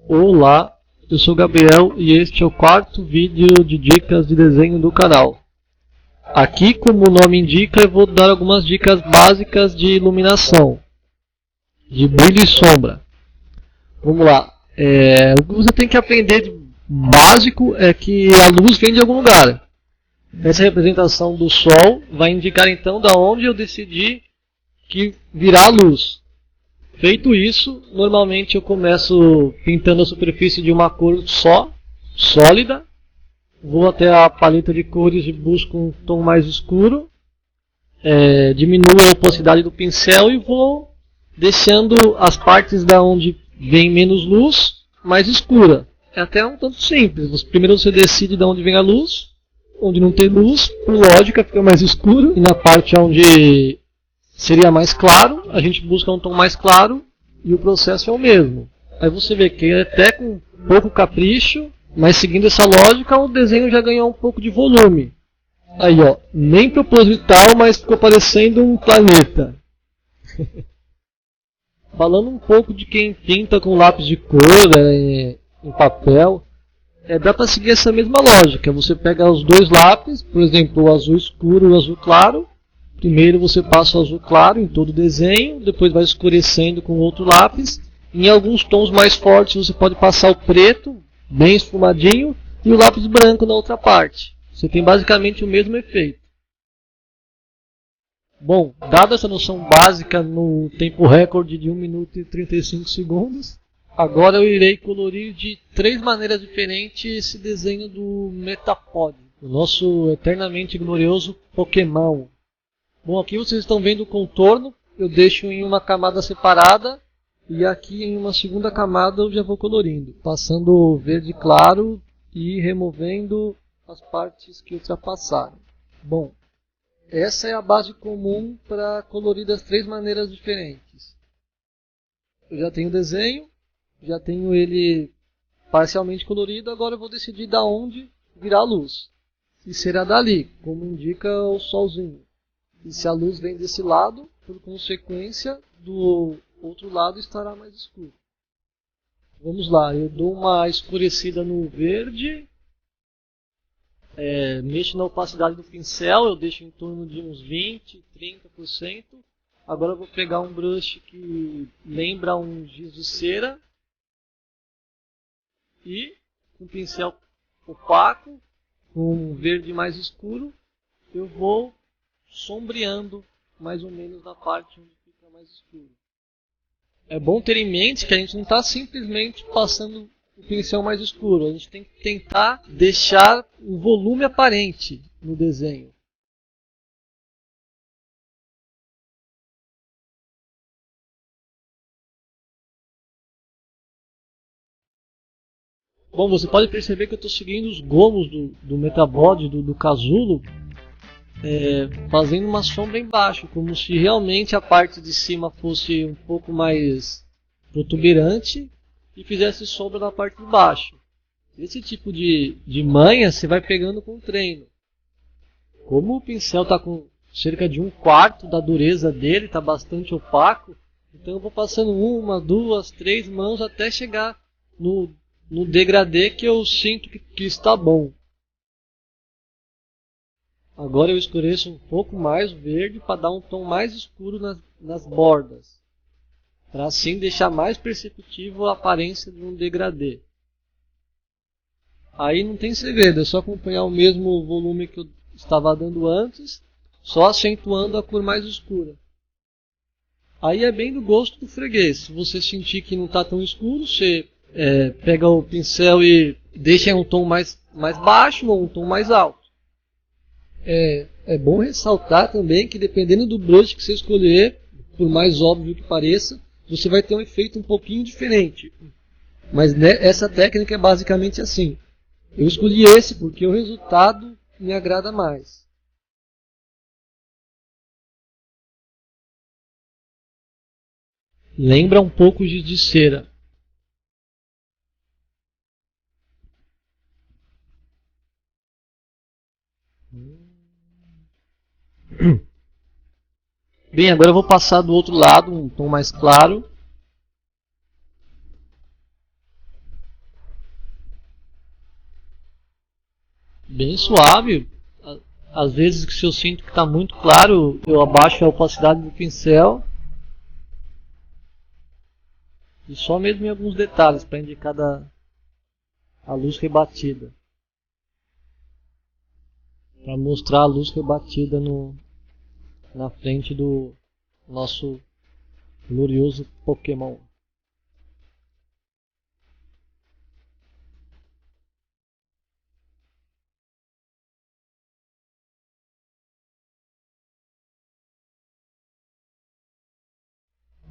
Olá, eu sou o Gabriel e este é o quarto vídeo de dicas de desenho do canal. Aqui, como o nome indica, eu vou dar algumas dicas básicas de iluminação, de brilho e sombra. Vamos lá, o que você tem que aprender de básico é que a luz vem de algum lugar. Essa representação do Sol vai indicar então da onde eu decidi que virá a luz. Feito isso, normalmente eu começo pintando a superfície de uma cor só, sólida. Vou até a paleta de cores e busco um tom mais escuro. Diminuo a opacidade do pincel e vou deixando as partes da onde vem menos luz mais escura. É até um tanto simples. Primeiro você decide de onde vem a luz. Onde não tem luz, por lógica, fica mais escuro. E na parte onde seria mais claro, a gente busca um tom mais claro e o processo é o mesmo. Aí você vê que até com pouco capricho, mas seguindo essa lógica, o desenho já ganhou um pouco de volume. Aí ó, nem proposital, mas ficou parecendo um planeta. Falando um pouco de quem pinta com lápis de cor, em papel, dá para seguir essa mesma lógica. Você pega os dois lápis, por exemplo, o azul escuro e o azul claro. Primeiro você passa o azul claro em todo o desenho, depois vai escurecendo com outro lápis. Em alguns tons mais fortes você pode passar o preto, bem esfumadinho, e o lápis branco na outra parte. Você tem basicamente o mesmo efeito. Bom, dada essa noção básica no tempo recorde de 1 minuto e 35 segundos, agora eu irei colorir de 3 maneiras diferentes esse desenho do Metapod, o nosso eternamente glorioso Pokémon. Bom, aqui vocês estão vendo o contorno, eu deixo em uma camada separada e aqui em uma segunda camada eu já vou colorindo, passando verde claro e removendo as partes que ultrapassaram. Bom, essa é a base comum para colorir das 3 maneiras diferentes. Eu já tenho o desenho, já tenho ele parcialmente colorido, agora eu vou decidir da onde virá a luz. E será dali, como indica o solzinho. E se a luz vem desse lado, por consequência, do outro lado estará mais escuro. Vamos lá, eu dou uma escurecida no verde, mexo na opacidade do pincel, eu deixo em torno de uns 20, 30%. Agora eu vou pegar um brush que lembra um giz de cera e com um pincel opaco, com um verde mais escuro, eu vou sombreando mais ou menos na parte onde fica mais escuro. É bom ter em mente que a gente não está simplesmente passando o pincel mais escuro, a gente tem que tentar deixar um volume aparente no desenho. Bom, você pode perceber que eu estou seguindo os gomos do Metabod, do casulo, fazendo uma sombra embaixo, como se realmente a parte de cima fosse um pouco mais protuberante e fizesse sombra na parte de baixo. Esse tipo de manha você vai pegando com o treino. Como o pincel está com cerca de 1/4 da dureza dele, está bastante opaco, então eu vou passando 1, 2, 3 mãos até chegar no degradê que eu sinto que está bom. Agora eu escureço um pouco mais o verde para dar um tom mais escuro nas bordas, para assim deixar mais perceptível a aparência de um degradê. Aí não tem segredo, é só acompanhar o mesmo volume que eu estava dando antes, só acentuando a cor mais escura. Aí é bem do gosto do freguês. Se você sentir que não está tão escuro, você pega o pincel e deixa em um tom mais baixo ou um tom mais alto. É bom ressaltar também que dependendo do brush que você escolher, por mais óbvio que pareça, você vai ter um efeito um pouquinho diferente. Mas essa técnica é basicamente assim. Eu escolhi esse porque o resultado me agrada mais. Lembra um pouco o giz de cera. Bem, agora eu vou passar do outro lado, um tom mais claro. bem suave. Às vezes, se eu sinto que está muito claro, eu abaixo a opacidade do pincel. E só mesmo em alguns detalhes para indicar a luz rebatida. Para mostrar a luz rebatida na frente do nosso glorioso Pokémon.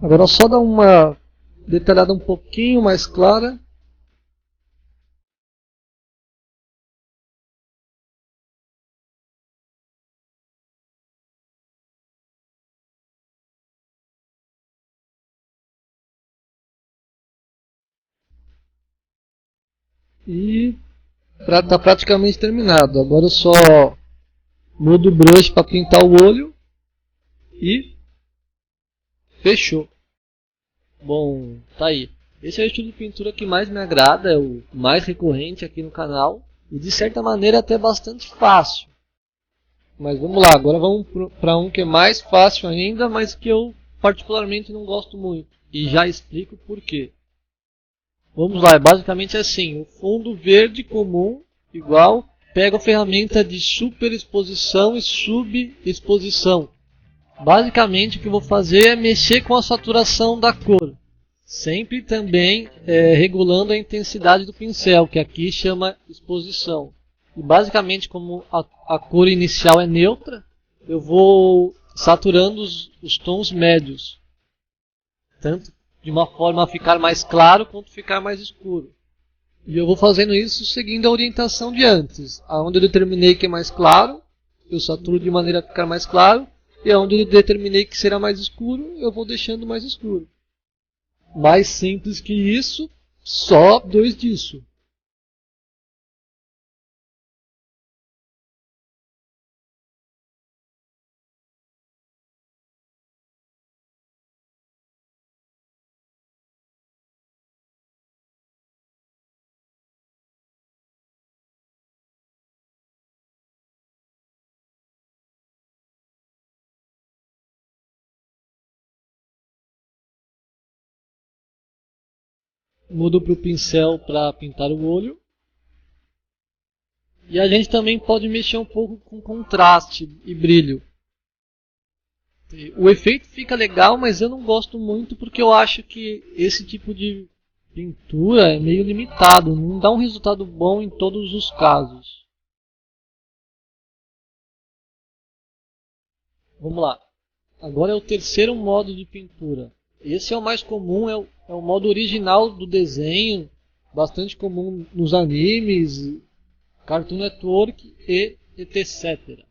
Agora só dar uma detalhada um pouquinho mais clara. E está praticamente terminado. Agora eu só mudo o brush para pintar o olho e fechou. Bom, tá aí. Esse é o estilo de pintura que mais me agrada, é o mais recorrente aqui no canal e de certa maneira até bastante fácil. Mas vamos lá, agora vamos para um que é mais fácil ainda, mas que eu particularmente não gosto muito. E já explico por quê. Vamos lá, é basicamente assim, o fundo verde comum, igual, pego a ferramenta de superexposição e subexposição. Basicamente o que eu vou fazer é mexer com a saturação da cor. Sempre também regulando a intensidade do pincel, que aqui chama exposição. E basicamente como a cor inicial é neutra, eu vou saturando os tons médios. Tanto de uma forma a ficar mais claro quanto ficar mais escuro. E eu vou fazendo isso seguindo a orientação de antes. Aonde eu determinei que é mais claro, eu saturo de maneira a ficar mais claro. E aonde eu determinei que será mais escuro, eu vou deixando mais escuro. Mais simples que isso, só dois disso. Mudo para o pincel para pintar o olho. E a gente também pode mexer um pouco com contraste e brilho. O efeito fica legal, mas eu não gosto muito porque eu acho que esse tipo de pintura é meio limitado. Não dá um resultado bom em todos os casos. Vamos lá. Agora é o terceiro modo de pintura. Esse é o mais comum, é o modo original do desenho, bastante comum nos animes, Cartoon Network e etc.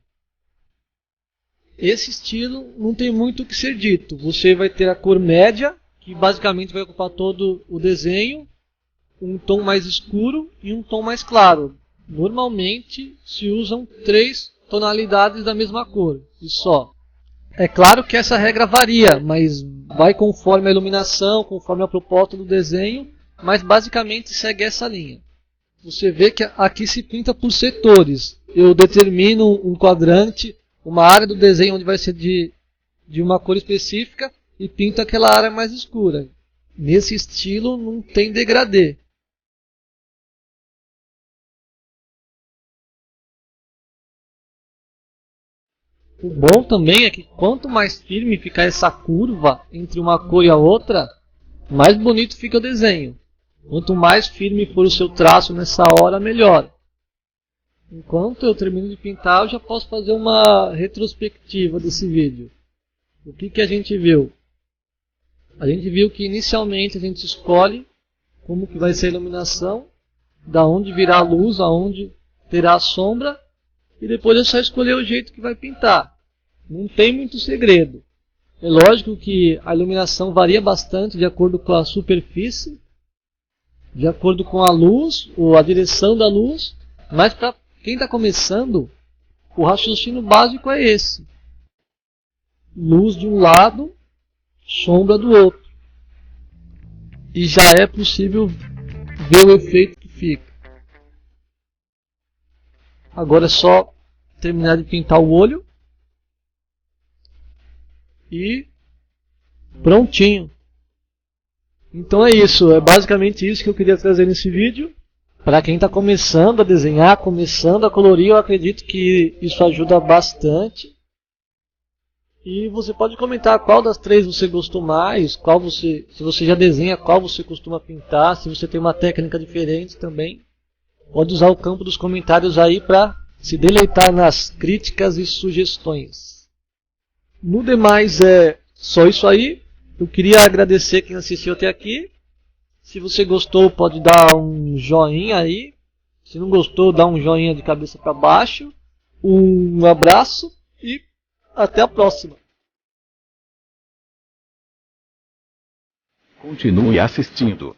Esse estilo não tem muito o que ser dito. Você vai ter a cor média, que basicamente vai ocupar todo o desenho, um tom mais escuro e um tom mais claro. Normalmente se usam 3 tonalidades da mesma cor, e só. É claro que essa regra varia, mas vai conforme a iluminação, conforme a proposta do desenho, mas basicamente segue essa linha. Você vê que aqui se pinta por setores. Eu determino um quadrante, uma área do desenho onde vai ser de uma cor específica e pinto aquela área mais escura. Nesse estilo não tem degradê. O bom também é que quanto mais firme ficar essa curva entre uma cor e a outra, mais bonito fica o desenho. Quanto mais firme for o seu traço nessa hora, melhor. Enquanto eu termino de pintar, eu já posso fazer uma retrospectiva desse vídeo. O que a gente viu? A gente viu que inicialmente a gente escolhe como que vai ser a iluminação, da onde virá a luz, aonde terá a sombra, e depois é só escolher o jeito que vai pintar. Não tem muito segredo. É lógico que a iluminação varia bastante de acordo com a superfície, de acordo com a luz, ou a direção da luz, mas para quem está começando, o raciocínio básico é esse. Luz de um lado, sombra do outro. E já é possível ver o efeito que fica. Agora é só terminar de pintar o olho. E prontinho. Então é isso, é basicamente isso que eu queria trazer nesse vídeo. Para quem está começando a desenhar, começando a colorir, eu acredito que isso ajuda bastante. E você pode comentar qual das três você gostou mais, se você já desenha, qual você costuma pintar, se você tem uma técnica diferente também. Pode usar o campo dos comentários aí para se deleitar nas críticas e sugestões. No demais é só isso aí. Eu queria agradecer quem assistiu até aqui. Se você gostou, pode dar um joinha aí. Se não gostou, dá um joinha de cabeça para baixo. Um abraço e até a próxima. Continue assistindo.